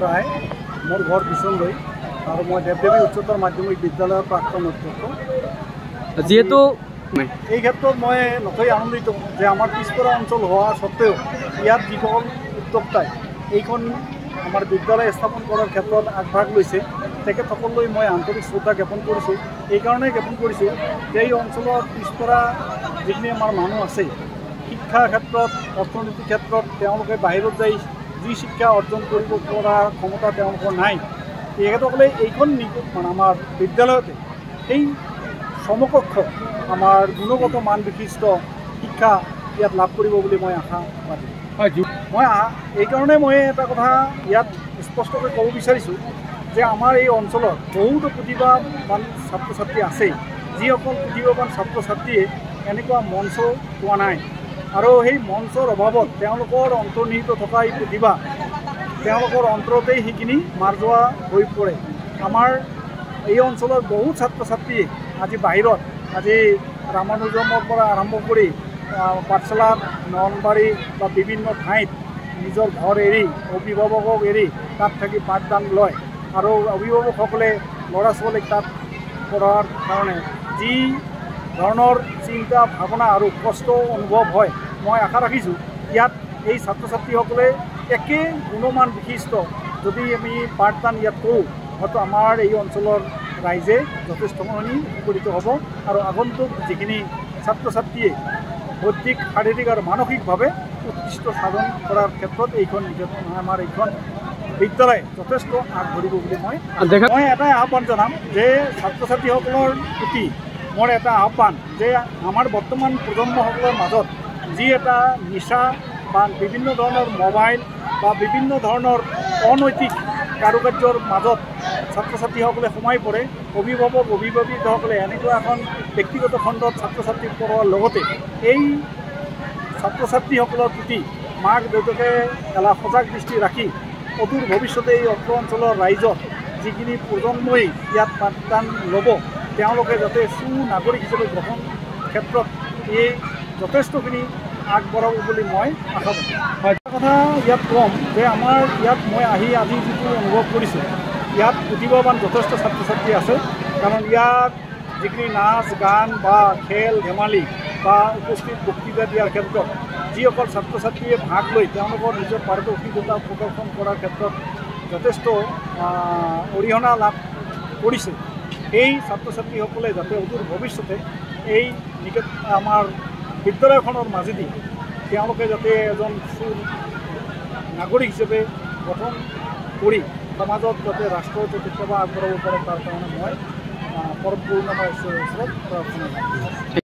ৰায় মোৰ ঘৰ বিশনলৈ আৰ মই দেবদেবী উচ্চতৰ মাধ্যমিক বিদ্যালয়েৰ প্ৰাক্তন অধ্যক্ষ। যেহেতু এই ক্ষেত্ৰত মই নথৈ আনন্দিত যে আমাৰ পিছপৰা অঞ্চল হোৱা স্বত্তেও ইয়াত যিসকল উদ্যোক্তাই এইখন আমাৰ বিদ্যালয় স্থাপন কৰাৰ ক্ষেত্ৰত আগভাগ লৈছে তেখেতসকললৈ মই আন্তৰিক শ্ৰদ্ধা জ্ঞাপন কৰিছোঁ। এইকাৰণেই জ্ঞাপন কৰিছোঁ যে এই অঞ্চলৰ পিছপৰা যিখিনি আমাৰ মানুহ আছে শিক্ষাৰ ক্ষেত্ৰত অৰ্থনীতিৰ ক্ষেত্ৰত তেওঁলোকে বাহিৰত যাই যি শিক্ষা অৰ্জন কৰিব পৰা ক্ষমতা তেওঁলোকৰ নাই, তেখেতসকলে এইখন মানে আমাৰ বিদ্যালয়তে এই সমকক্ষ আমাৰ গুণগত মান বিশিষ্ট শিক্ষা ইয়াত লাভ কৰিব বুলি মই আশাবাদী। মই এইকাৰণে মই এটা কথা ইয়াত স্পষ্টকৈ ক'ব বিচাৰিছোঁ যে আমাৰ এই অঞ্চলত বহুতো প্ৰতিভাৱান ছাত্ৰ ছাত্ৰী আছে, যিসকল প্ৰতিভাৱান ছাত্ৰ ছাত্ৰীয়ে এনেকুৱা মঞ্চ পোৱা নাই আৰু সেই মঞ্চৰ অভাৱত তেওঁলোকৰ অন্তৰ্নিহিত থকা এই প্ৰতিভা তেওঁলোকৰ অন্তৰতেই সেইখিনি মাৰ যোৱা হৈ পৰে। আমাৰ এই অঞ্চলৰ বহু ছাত্ৰ ছাত্ৰীয়ে আজি বাহিৰত আজি ৰামানুজমৰ পৰা আৰম্ভ কৰি পাঠশালা নলবাৰী বা বিভিন্ন ঠাইত নিজৰ ঘৰ এৰি অভিভাৱকক এৰি তাত থাকি পাঠদান লয় আৰু অভিভাৱকসকলে ল'ৰা ছোৱালীক তাত পঢ়াৰ কাৰণে যি ধৰণৰ চিন্তা ভাৱনা আৰু কষ্ট অনুভৱ হয়, মই আশা ৰাখিছোঁ ইয়াত এই ছাত্ৰ ছাত্ৰীসকলে একে গুণমান বিশিষ্ট যদি আমি পাঠদান ইয়াত কৰোঁ হয়তো আমাৰ এই অঞ্চলৰ ৰাইজে যথেষ্টখিনি উপকৃত হ'ব আৰু আগন্তুক যিখিনি ছাত্ৰ ছাত্ৰীয়ে বৌদ্ধিক শাৰীৰিক আৰু মানসিকভাৱে উৎকৃষ্ট সাধন কৰাৰ ক্ষেত্ৰত এইখন আমাৰ এইখন বিদ্যালয় যথেষ্ট আগবাঢ়িব বুলি মই এটাই আহ্বান জনাম যে ছাত্ৰ ছাত্ৰীসকলৰ প্ৰতি মোৰ এটা আহ্বান যে আমাৰ বৰ্তমান প্ৰজন্মসকলৰ মাজত যি এটা নিচা বা বিভিন্ন ধৰণৰ মোবাইল বা বিভিন্ন ধৰণৰ অনৈতিক কাৰুকাৰ্যৰ মাজত ছাত্ৰ ছাত্ৰীসকলে সোমাই পৰে, অভিভাৱকসকলে এনেকুৱা এখন ব্যক্তিগত খণ্ডত ছাত্ৰ ছাত্ৰীক পঢ়োৱাৰ লগতে এই ছাত্ৰ ছাত্ৰীসকলৰ প্ৰতি মাক দেউতাকে এটা সজাগ দৃষ্টি ৰাখি অদূৰ ভৱিষ্যতে এই অত্ৰ অঞ্চলৰ ৰাইজক যিখিনি প্ৰজন্মই ইয়াত পাঠদান ল'ব তেওঁলোকে যাতে সুনাগৰিক হিচাপে গ্ৰহণ ক্ষেত্ৰত এই যথেষ্টখিনি আগবঢ়াব বুলি মই আশাবাদী। কথা ইয়াত ক'ম যে আমাৰ ইয়াত মই আহি আজি যিটো অনুভৱ কৰিছোঁ ইয়াত প্ৰতিভাৱান যথেষ্ট ছাত্ৰ ছাত্ৰী আছে, কাৰণ ইয়াত যিখিনি নাচ গান বা খেল ধেমালি বা উপস্থিত বক্তৃতা দিয়াৰ ক্ষেত্ৰত যিসকল ছাত্ৰ ছাত্ৰীয়ে ভাগ লৈ তেওঁলোকৰ নিজৰ পাৰদৰ্শিতা প্ৰদৰ্শন কৰাৰ ক্ষেত্ৰত যথেষ্ট অৰিহণা লাভ কৰিছে, এই ছাত্ৰ ছাত্ৰীসকলে যাতে অদূৰ ভৱিষ্যতে এই আমাৰ বিদ্যালয়খনৰ মাজেদি তেওঁলোকে যাতে এজন নাগৰিক হিচাপে গঠন কৰি সমাজত যাতে ৰাষ্ট্ৰৰ যাতে সেৱা আগবঢ়াব পাৰে তাৰ কাৰণে মই পৰম কৰুণাময় ঈশ্বৰৰ ওচৰত প্ৰাৰ্থনা কৰিছোঁ।